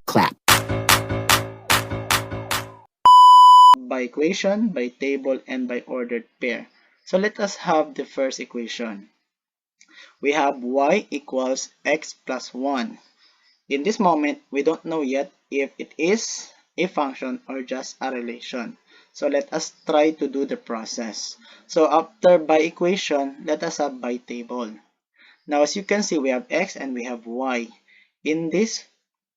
Clap. By equation, by table, and by ordered pair. So let us have the first equation. We have y equals x plus 1. In this moment, we don't know yet if it is a function or just a relation. So let us try to do the process. So after by equation, let us have by table. Now as you can see, we have x and we have y. In this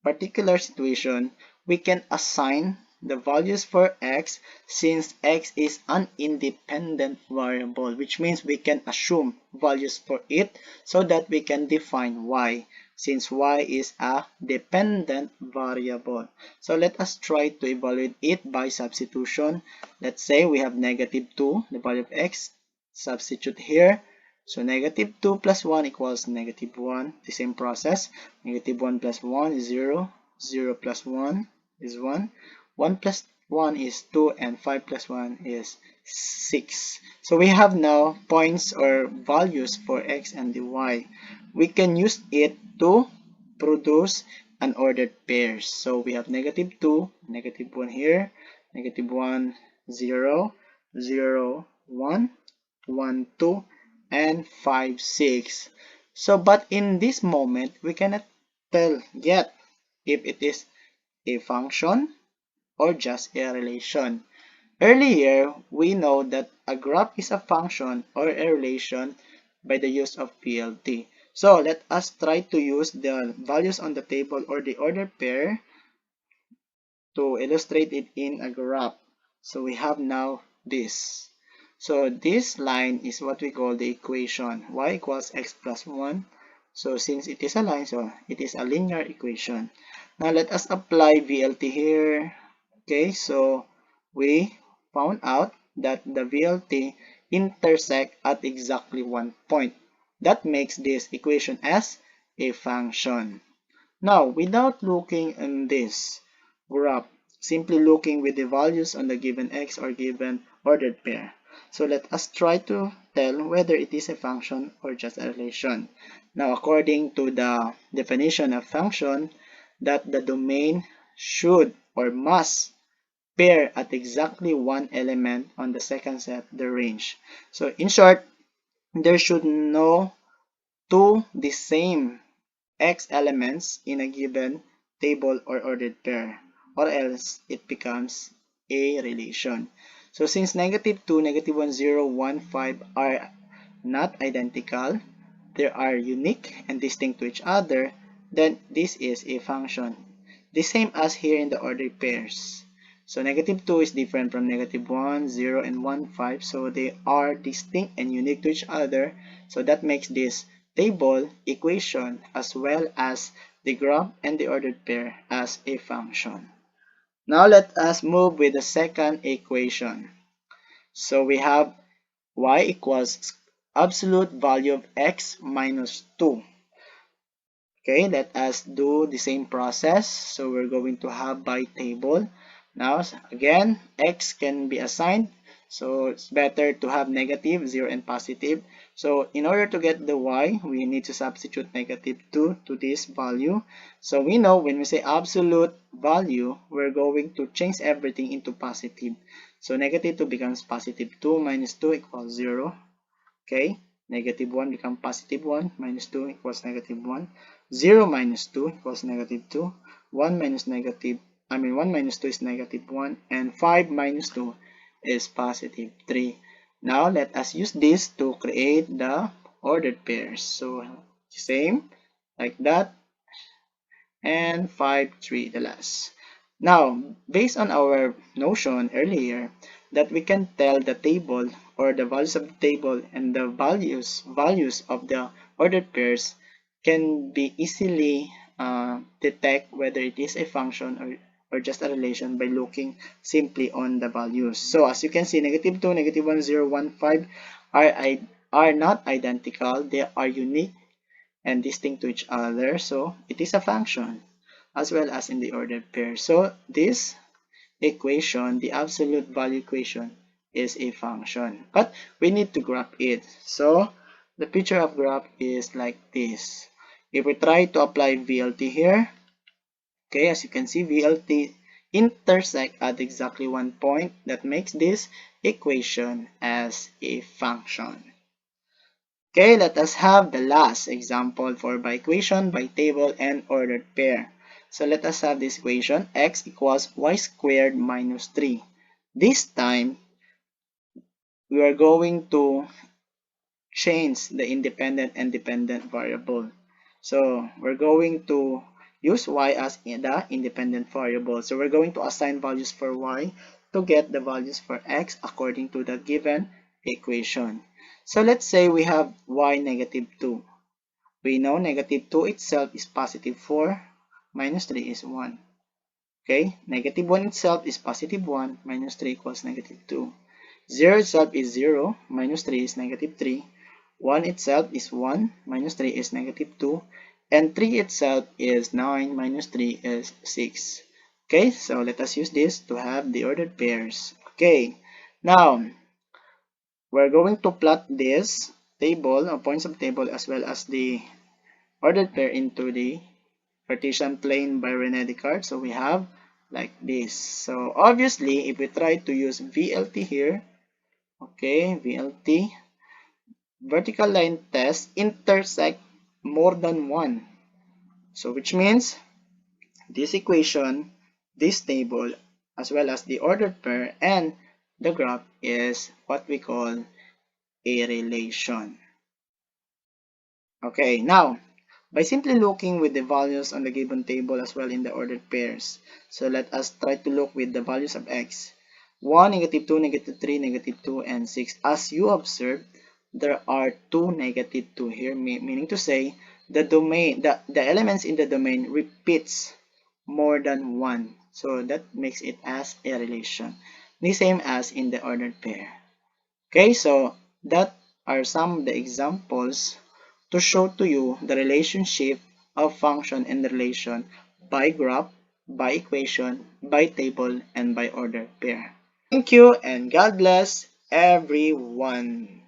particular situation, we can assign the values for x since x is an independent variable, which means we can assume values for it so that we can define y since y is a dependent variable. So let us try to evaluate it by substitution. Let's say we have -2, the value of x, substitute here. So -2 plus 1 equals -1. The same process. -1 plus 1 is 0. 0 plus 1 is 1. 1 plus 1 is 2. And 5 plus 1 is 6. So we have now points or values for x and the y. We can use it to produce an ordered pairs. So we have -2, -1 here, -1, 0, 0, 1, 1, 2, and 5, 6. So, but in this moment, we cannot tell yet if it is a function or just a relation. Earlier, we know that a graph is a function or a relation by the use of PLT. So, let us try to use the values on the table or the ordered pair to illustrate it in a graph. So, we have now this. So this line is what we call the equation y equals x plus 1. So since it is a line, so it is a linear equation. Now let us apply VLT here. Okay, so we found out that the VLT intersect at exactly one point. That makes this equation as a function. Now, without looking in this graph, simply looking with the values on the given x or given ordered pair. So let us try to tell whether it is a function or just a relation. Now, according to the definition of function, that the domain should or must pair at exactly one element on the second set, the range. So in short, there should no two the same x elements in a given table or ordered pair, or else it becomes a relation. So since -2, -1, 0, 1, 5 are not identical, they are unique and distinct to each other, then this is a function. The same as here in the ordered pairs. So -2 is different from -1, 0, and 1, 5. So they are distinct and unique to each other. So that makes this table equation as well as the graph and the ordered pair as a function. Now let us move with the second equation. So we have y equals absolute value of x minus 2. Okay, let us do the same process. So we're going to have by table. Now, again, x can be assigned. So it's better to have negative, 0, and positive. So in order to get the y, we need to substitute -2 to this value. So we know when we say absolute value, we're going to change everything into positive. So -2 becomes +2 minus 2 equals 0. Okay, -1 becomes +1 minus 2 equals -1. 0 minus 2 equals -2. 1 minus 2 is -1, and 5 minus 2 is +3. Now let us use this to create the ordered pairs. So same like that, and 5, 3 the last. Now, based on our notion earlier that we can tell the table or the values of the table and the values of the ordered pairs can be easily detect whether it is a function or just a relation by looking simply on the values. So as you can see, -2, -1, 0, 1, 5 are not identical. They are unique and distinct to each other. So it is a function as well as in the ordered pair. So this equation, the absolute value equation, is a function. But we need to graph it. So the picture of graph is like this. If we try to apply VLT here, Okay, as you can see, VLT intersect at exactly one point. That makes this equation as a function. Okay, let us have the last example for by equation, by table, and ordered pair. So let us have this equation, x equals y squared minus 3. This time, we are going to change the independent and dependent variable. So we're going to use y as the independent variable. So we're going to assign values for y to get the values for x according to the given equation. So let's say we have y negative 2. We know negative 2 itself is positive 4, minus 3 is 1. Okay, negative 1 itself is positive 1, minus 3 equals negative 2. 0 itself is 0, minus 3 is negative 3. 1 itself is 1, minus 3 is negative 2. And 3 itself is 9, minus 3 is 6. Okay, so let us use this to have the ordered pairs. Okay, now we're going to plot this table or points of table as well as the ordered pair into the Cartesian plane by Rene Descartes. So we have like this. So obviously, if we try to use VLT here, okay, VLT, vertical line test intersect more than one. So which means this equation, this table, as well as the ordered pair and the graph is what we call a relation. Okay, now by simply looking with the values on the given table as well in the ordered pairs. So let us try to look with the values of x. 1, negative 2, negative 3, negative 2, and 6. As you observe, there are two negative 2 here, meaning to say the domain, the elements in the domain repeats more than one. So that makes it as a relation. The same as in the ordered pair. Okay, so that are some of the examples to show to you the relationship of function and relation by graph, by equation, by table, and by ordered pair. Thank you and God bless everyone.